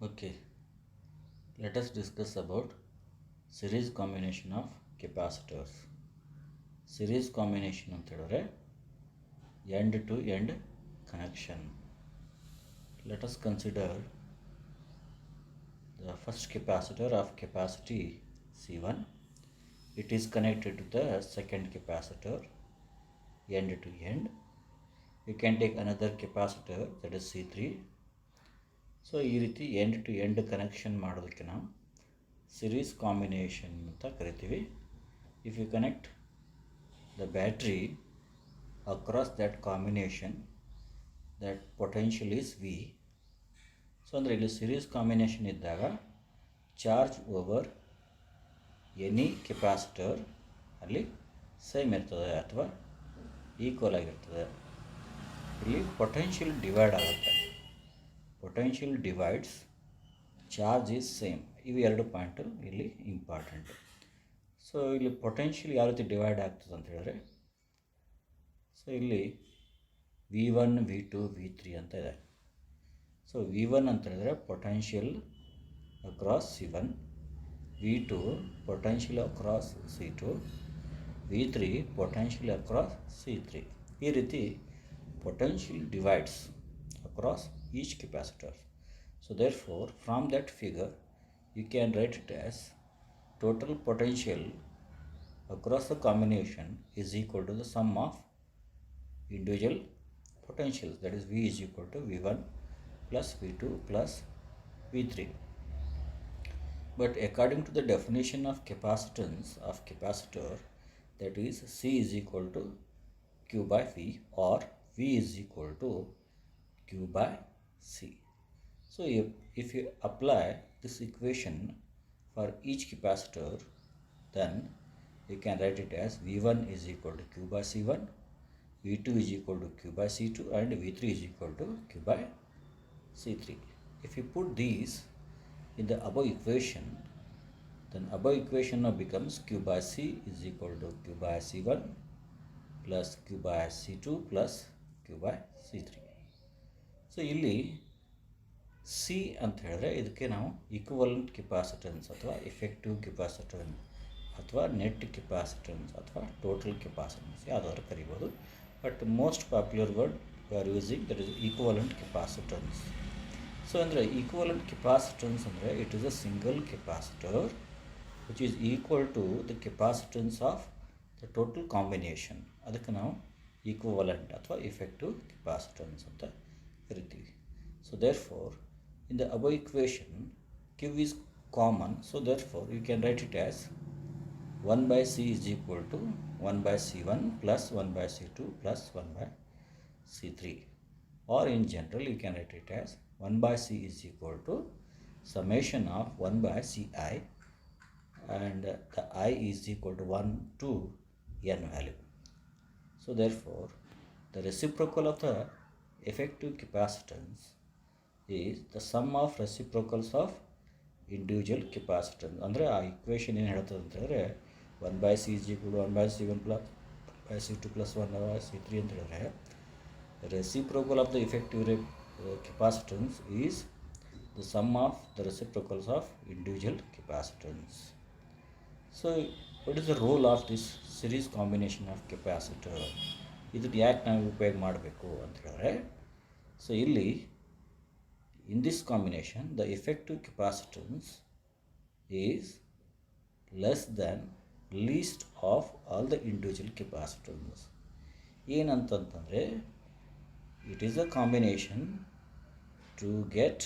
Okay, let us discuss about series combination of capacitors. Series combination ಅಂತ ಹೇಳಿದ್ರೆ end to end connection. Let us consider the first capacitor of capacity C1. It is connected to the second capacitor end to end. You can take another capacitor, that is C3. So ಈ ರೀತಿ end to end connection ಮಾಡೋದಕ್ಕೆ ನಾವು series combination ಅಂತ ಕರಿತೀವಿ. If you connect the battery across that combination, that potential is V. So ಅಂದರೆ ಇಲ್ಲಿ series combination ಇದ್ದಾಗ charge over any capacitor ಅಲ್ಲಿ ಸೇಮ್ ಇರ್ತದೆ ಅಥವಾ ಈಕ್ವಲ್ ಆಗಿರ್ತದೆ. ಇಲ್ಲಿ ಪೊಟೆನ್ಷಿಯಲ್ ಡಿವೈಡ್ ಆಗುತ್ತೆ. Potential divides, charge is same. ಇವು ಎರಡು ಪಾಯಿಂಟು ಇಲ್ಲಿ ಇಂಪಾರ್ಟೆಂಟು. ಸೊ ಇಲ್ಲಿ ಪೊಟೆನ್ಷಿಯಲ್ ಯಾವ ರೀತಿ ಡಿವೈಡ್ ಆಗ್ತದೆ ಅಂತ ಹೇಳಿದ್ರೆ, ಸೊ ಇಲ್ಲಿ V1 V2 V3 ಅಂತ ಇದೆ. ಸೊ V1 ಅಂತ ಹೇಳಿದ್ರೆ potential across C1, V2 potential across C2, V3 potential across C3. ಈ ರೀತಿ potential divides across each capacitor. So therefore from that figure you can write it as total potential across the combination is equal to the sum of individual potentials, that is V is equal to V1 plus V2 plus V3. But according to the definition of capacitance of capacitor, that is C is equal to Q by V or V is equal to Q by C. So if you apply this equation for each capacitor, then you can write it as V1 is equal to Q by C1, V2 is equal to Q by C2 and V3 is equal to Q by C3. If you put these in the above equation, then above equation now becomes Q by C is equal to Q by C1 plus Q by C2 plus Q by C3. So ಇಲ್ಲಿ C ಅಂತ ಹೇಳಿದ್ರೆ ಇದಕ್ಕೆ ನಾವು equivalent capacitance ಅಥವಾ effective capacitance ಅಥವಾ net capacitance ಅಥವಾ total capacitance ಯಾವುದಾದ್ರು ಕರಿಬೋದು. But most popular word we are using that is equivalent capacitance. So ಅಂದರೆ ಈಕ್ವಲೆಂಟ್ ಕೆಪಾಸಿಟನ್ಸ್ ಅಂದರೆ it is a single capacitor which is equal to the capacitance of the total combination. ಅದಕ್ಕೆ ನಾವು equivalent ಅಥವಾ effective capacitance ಅಂತ ಕರಿತೀವಿ. So therefore in the above equation Q is common, so therefore you can write it as 1 by C is equal to 1 by C1 plus 1 by C2 plus 1 by C3, or in general you can write it as 1 by C is equal to summation of 1 by Ci, and the I is equal to 1 to n value. So therefore the reciprocal of the effective capacitance is the sum of reciprocals of individual capacitance. ಅಂದರೆ ಆ equation ಏನು ಹೇಳ್ತದೆ ಅಂತ ಹೇಳಿದ್ರೆ 1 by C is equal to 1 by C1 plus 1 by C2 plus 1 by C3 ಅಂತ ಹೇಳಿದ್ರೆ reciprocal of the effective capacitance is the sum of the reciprocals of individual capacitance. So what is the role of this series combination of capacitor? ಇದಕ್ಕೆ ಯಾಕೆ ನಾವು ಉಪಯೋಗ ಮಾಡಬೇಕು ಅಂತ ಹೇಳಿದ್ರೆ, so ಇಲ್ಲಿ in this combination the effective capacitance is less than least of all the individual capacitance. ಏನಂತಂತಂದರೆ it is a combination to get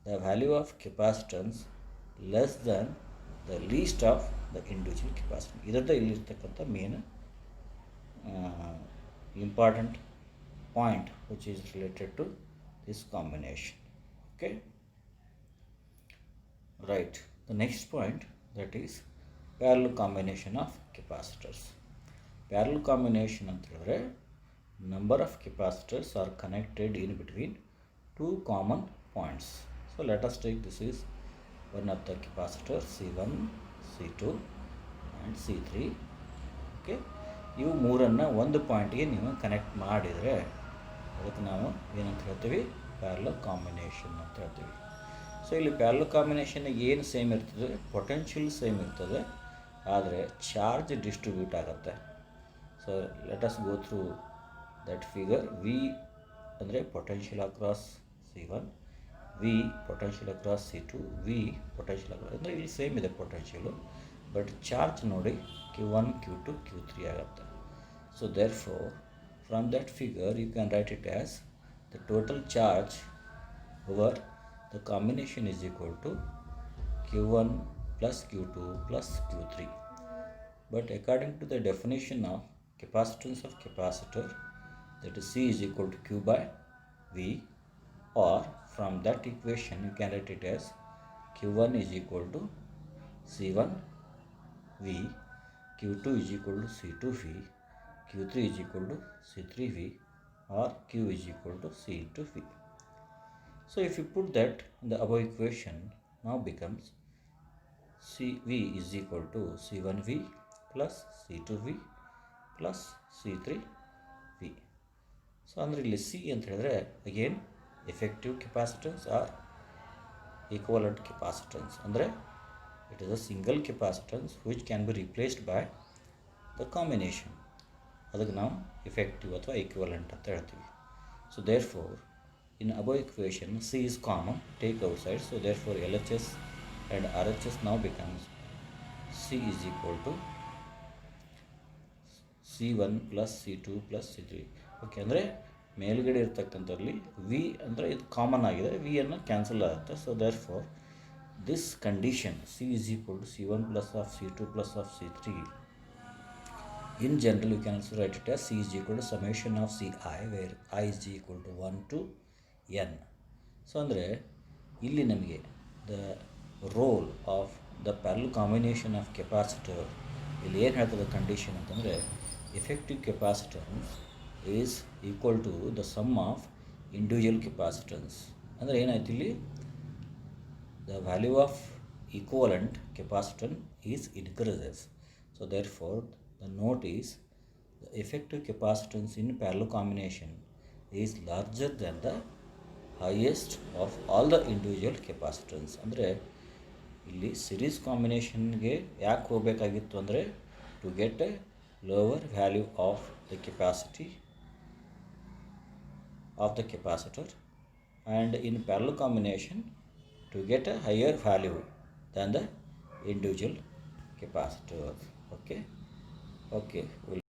the value of capacitance less than the least of the individual capacitance. ಇದರದ್ದು ಇಲ್ಲಿರ್ತಕ್ಕಂಥ main important point which is related to this combination. Okay, right. The next point, that is parallel combination of capacitors. Parallel combination ಅಂತ ಹೇಳಿದ್ರೆ number of capacitors are connected in between two common points. So let us take this is one of the capacitors C1, C2 and C3. Okay, ಇವು ಮೂರನ್ನು ಒಂದು ಪಾಯಿಂಟ್ಗೆ ನೀವು connect ಮಾಡಿದರೆ ಅದಕ್ಕೆ ನಾವು ಏನಂತ ಹೇಳ್ತೀವಿ, ಪ್ಯಾರಲಲ್ ಕಾಂಬಿನೇಷನ್ ಅಂತ ಹೇಳ್ತೀವಿ. ಸೊ ಇಲ್ಲಿ ಪ್ಯಾರಲಲ್ ಕಾಂಬಿನೇಷನ್ಗೆ ಏನು ಸೇಮ್ ಇರ್ತದೆ, ಪೊಟೆನ್ಷಿಯಲ್ ಸೇಮ್ ಇರ್ತದೆ, ಆದರೆ ಚಾರ್ಜ್ ಡಿಸ್ಟ್ರಿಬ್ಯೂಟ್ ಆಗುತ್ತೆ. So let us go through that figure. V ಅಂದರೆ potential across C1, V potential across C2, V potential across, ಅಂದರೆ ಇಲ್ಲಿ ಸೇಮ್ ಇದೆ ಪೊಟೆನ್ಷಿಯಲು, ಬಟ್ ಚಾರ್ಜ್ ನೋಡಿ Q1, Q2, Q3 ಆಗುತ್ತೆ. So therefore from that figure you can write it as the total charge over the combination is equal to Q1 plus Q2 plus Q3. But according to the definition of capacitance of capacitor, that is C is equal to Q by V, or from that equation you can write it as Q1 is equal to C1 V, Q2 is equal to C2 V, Q3 is equal to C3 V, or Q is equal to C into V. So if you put that in the above equation, now becomes CV is equal to C1V plus C2V plus C3V. So ಅಂದರೆ ಇಲ್ಲಿ C ಅಂತ ಹೇಳಿದ್ರೆ again effective capacitance or equivalent capacitance, ಅಂದರೆ it is a single capacitance which can be replaced by the combination. ಅದಕ್ಕೆ ನಾವು effective ಅಥವಾ equivalent ಅಂತ ಹೇಳ್ತೀವಿ. So therefore in above equation C is common, take out side. So therefore LHS and RHS ನಾವು becomes C is equal to C1 plus C2 plus C3. Okay, ಅಂದರೆ ಮೇಲುಗಡೆ ಇರ್ತಕ್ಕಂಥದ್ರಲ್ಲಿ V ಅಂದರೆ ಇದು common ಆಗಿದೆ, ವಿಯನ್ನು cancel ಆಗುತ್ತೆ. So therefore this condition C is equal to C1 plus of C2 plus of C3. In general, you can also write it as C is equal to summation of Ci, where I is equal to 1 to n. So ಅಂದರೆ ಇಲ್ಲಿ ನಮಗೆ the role of the parallel combination of capacitor ಇಲ್ಲಿ ಏನು ಹೇಳ್ತದೆ condition ಅಂತಂದರೆ, effective capacitance is equal to the sum of individual capacitance. ಅಂದರೆ ಏನಾಯ್ತು ಇಲ್ಲಿ, the value of equivalent capacitance is increases. So therefore the note is the effective capacitance in parallel combination is larger than the highest of all the individual capacitance. ಅಂದರೆ ಇಲ್ಲಿ series ಕಾಂಬಿನೇಷನ್ಗೆ ಯಾಕೆ ಹೋಗಬೇಕಾಗಿತ್ತು ಅಂದರೆ to get a lower value of the capacity of the capacitor, and in parallel combination to get a higher value than the individual capacitor. Okay, we'll